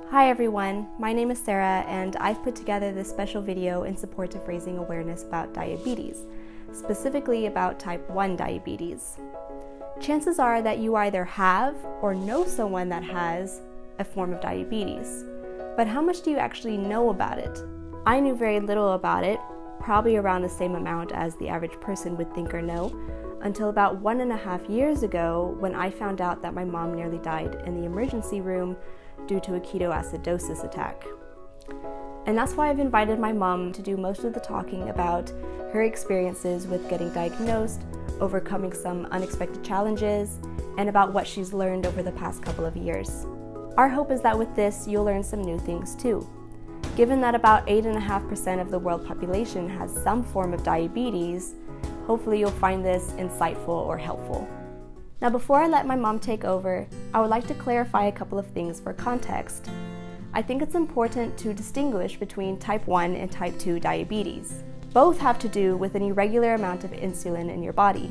Hi everyone, my name is Sarah and I've put together this special video in support of raising awareness about diabetes, specifically about type 1 diabetes. Chances are that you either have or know someone that has a form of diabetes, but how much do you actually know about it? I knew very little about it, probably around the same amount as the average person would think or know, until about 1.5 years ago when I found out that my mom nearly died in the emergency room due to a ketoacidosis attack. And that's why I've invited my mom to do most of the talking about her experiences with getting diagnosed, overcoming some unexpected challenges, and about what she's learned over the past couple of years. Our hope is that with this, you'll learn some new things too. Given that about 8.5% of the world population has some form of diabetes, hopefully you'll find this insightful or helpful. Now, before I let my mom take over, I would like to clarify a couple of things for context. I think it's important to distinguish between type 1 and type 2 diabetes. Both have to do with an irregular amount of insulin in your body.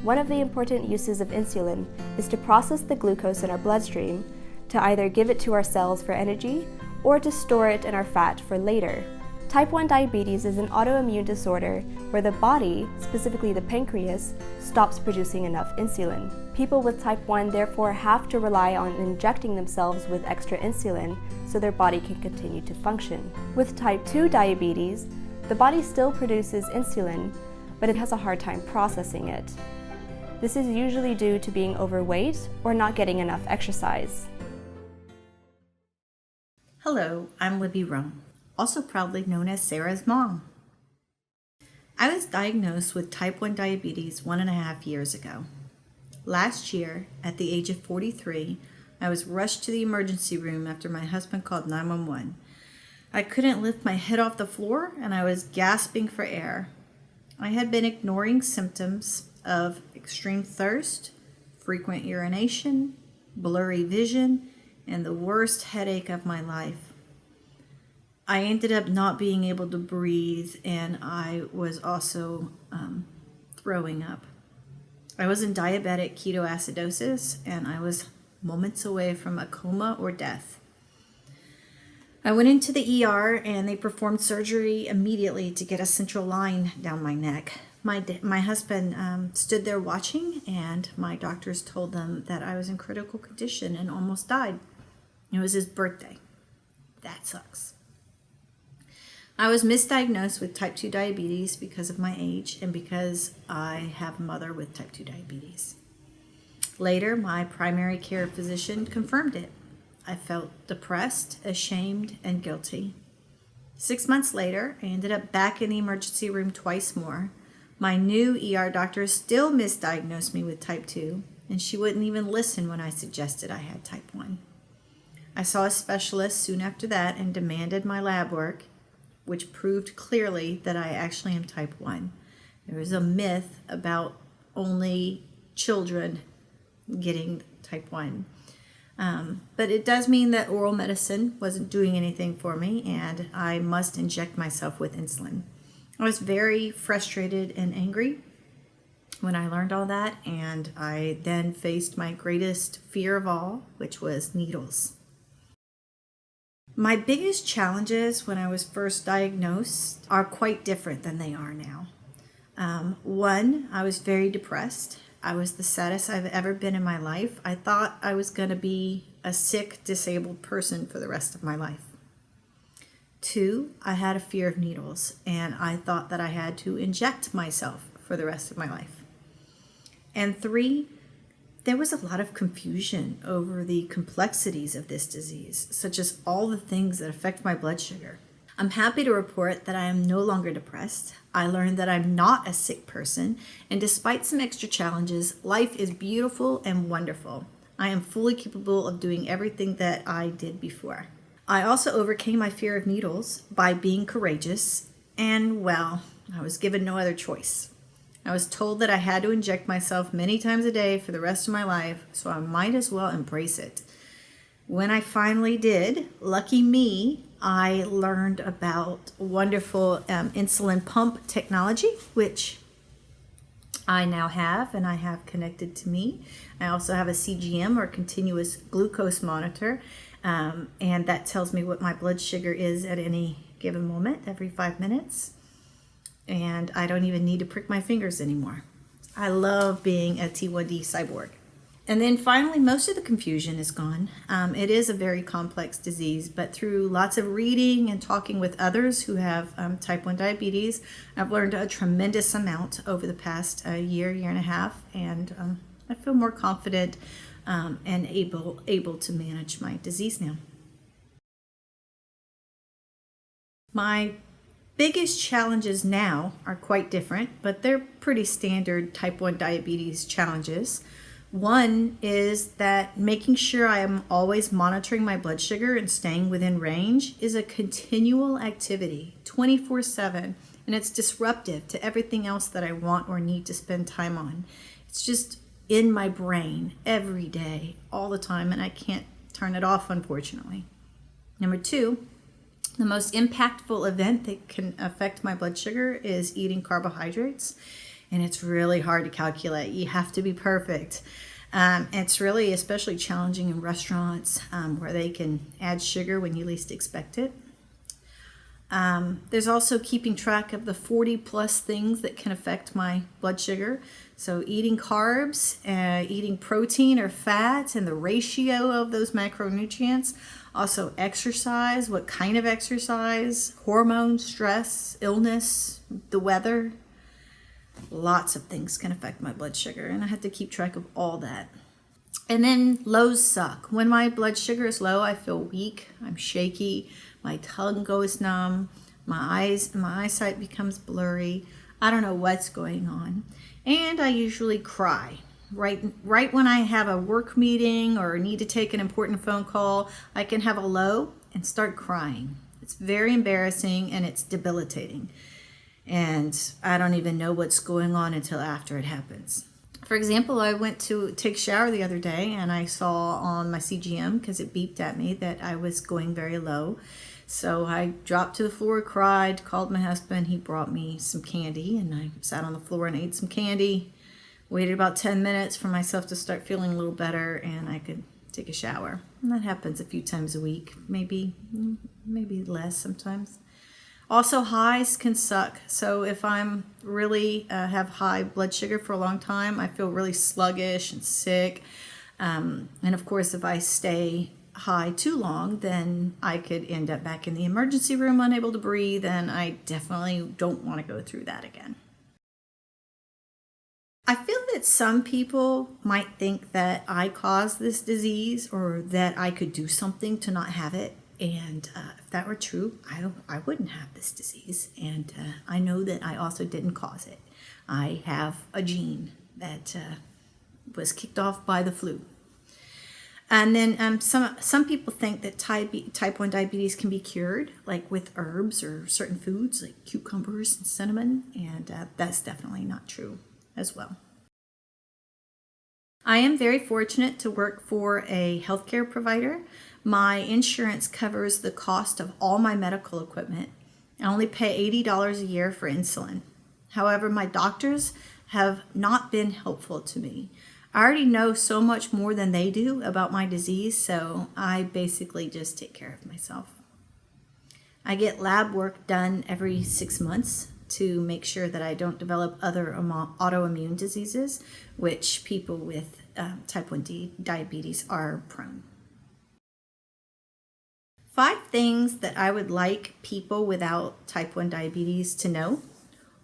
One of the important uses of insulin is to process the glucose in our bloodstream, to either give it to our cells for energy or to store it in our fat for later. Type 1 diabetes is an autoimmune disorder where the body, specifically the pancreas, stops producing enough insulin. People with type 1 therefore have to rely on injecting themselves with extra insulin so their body can continue to function. With type 2 diabetes, the body still produces insulin, but it has a hard time processing it. This is usually due to being overweight or not getting enough exercise. Hello, I'm Libby Rome, also proudly known as Sarah's mom. I was diagnosed with type 1 diabetes 1.5 years ago. Last year, at the age of 43, I was rushed to the emergency room after my husband called 911. I couldn't lift my head off the floor and I was gasping for air. I had been ignoring symptoms of extreme thirst, frequent urination, blurry vision, and the worst headache of my life. I ended up not being able to breathe, and I was also throwing up. I was in diabetic ketoacidosis, and I was moments away from a coma or death. I went into the ER, and they performed surgery immediately to get a central line down my neck. My husband stood there watching, and my doctors told them that I was in critical condition and almost died. It was his birthday. That sucks. I was misdiagnosed with type 2 diabetes because of my age and because I have a mother with type 2 diabetes. Later, my primary care physician confirmed it. I felt depressed, ashamed, and guilty. 6 months later, I ended up back in the emergency room twice more. My new ER doctor still misdiagnosed me with type 2, and she wouldn't even listen when I suggested I had type 1. I saw a specialist soon after that and demanded my lab work, which proved clearly that I actually am type 1. There is a myth about only children getting type 1. But it does mean that oral medicine wasn't doing anything for me, and I must inject myself with insulin. I was very frustrated and angry when I learned all that, and I then faced my greatest fear of all, which was needles. My biggest challenges when I was first diagnosed are quite different than they are now. One, I was very depressed. I was the saddest I've ever been in my life. I thought I was going to be a sick, disabled person for the rest of my life. Two, I had a fear of needles, and I thought that I had to inject myself for the rest of my life. And three, there was a lot of confusion over the complexities of this disease, such as all the things that affect my blood sugar. I'm happy to report that I am no longer depressed. I learned that I'm not a sick person, and despite some extra challenges, life is beautiful and wonderful. I am fully capable of doing everything that I did before. I also overcame my fear of needles by being courageous, and well, I was given no other choice. I was told that I had to inject myself many times a day for the rest of my life, so I might as well embrace it. When I finally did, lucky me, I learned about wonderful insulin pump technology, which I now have, and I have connected to me. I also have a CGM, or continuous glucose monitor, and that tells me what my blood sugar is at any given moment, every 5 minutes. And I don't even need to prick my fingers anymore. I love being a T1D cyborg. And then finally, most of the confusion is gone. It is a very complex disease, but through lots of reading and talking with others who have type 1 diabetes, I've learned a tremendous amount over the past year and a half, and I feel more confident and able to manage my disease now. My biggest challenges now are quite different, but they're pretty standard type 1 diabetes challenges. One is that making sure I am always monitoring my blood sugar and staying within range is a continual activity, 24/7, and it's disruptive to everything else that I want or need to spend time on. It's just in my brain every day, all the time, and I can't turn it off, unfortunately. Number two, the most impactful event that can affect my blood sugar is eating carbohydrates. And it's really hard to calculate. You have to be perfect. It's really especially challenging in restaurants where they can add sugar when you least expect it. There's also keeping track of the 40 plus things that can affect my blood sugar. So eating carbs, eating protein or fat, and the ratio of those macronutrients. Also exercise, what kind of exercise, hormones, stress, illness, the weather. Lots of things can affect my blood sugar, and I have to keep track of all that. And then lows suck. When my blood sugar is low, I feel weak, I'm shaky, my tongue goes numb, my eyesight becomes blurry. I don't know what's going on. And I usually cry. Right when I have a work meeting or need to take an important phone call, I can have a low and start crying. It's very embarrassing and it's debilitating. And I don't even know what's going on until after it happens. For example, I went to take a shower the other day and I saw on my CGM, because it beeped at me, that I was going very low. So I dropped to the floor, cried, called my husband. He brought me some candy and I sat on the floor and ate some candy. Waited about 10 minutes for myself to start feeling a little better and I could take a shower. And that happens a few times a week, maybe less sometimes. Also, highs can suck. So if I'm really have high blood sugar for a long time, I feel really sluggish and sick. And of course, if I stay high too long, then I could end up back in the emergency room unable to breathe, and I definitely don't want to go through that again. I feel that some people might think that I caused this disease or that I could do something to not have it. And if that were true, I wouldn't have this disease. And I know that I also didn't cause it. I have a gene that was kicked off by the flu. And then some people think that type 1 diabetes can be cured, like with herbs or certain foods like cucumbers and cinnamon. And that's definitely not true as well. I am very fortunate to work for a healthcare provider. My insurance covers the cost of all my medical equipment. I only pay $80 a year for insulin. However, my doctors have not been helpful to me. I already know so much more than they do about my disease, so I basically just take care of myself. I get lab work done every 6 months to make sure that I don't develop other autoimmune diseases, which people with type 1 diabetes are prone. 5 things that I would like people without type 1 diabetes to know.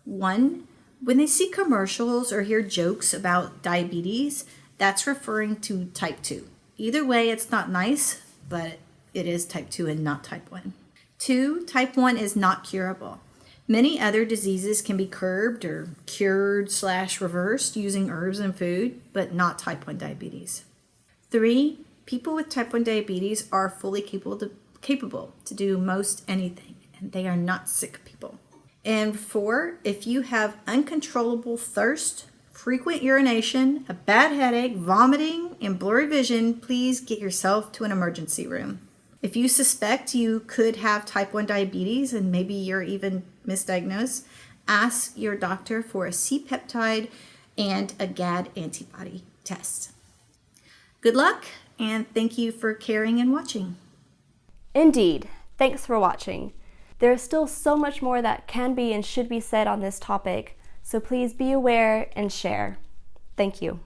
1, when they see commercials or hear jokes about diabetes, that's referring to type 2. Either way, it's not nice, but it is type 2 and not type 1. 2, type 1 is not curable. Many other diseases can be curbed or cured/reversed using herbs and food, but not type 1 diabetes. 3, people with type 1 diabetes are fully capable to do most anything, and they are not sick people. And 4, if you have uncontrollable thirst, frequent urination, a bad headache, vomiting, and blurry vision, please get yourself to an emergency room. If you suspect you could have type 1 diabetes and maybe you're even misdiagnosed, ask your doctor for a C-peptide and a GAD antibody test. Good luck, and thank you for caring and watching. Indeed. Thanks for watching. There is still so much more that can be and should be said on this topic, so please be aware and share. Thank you.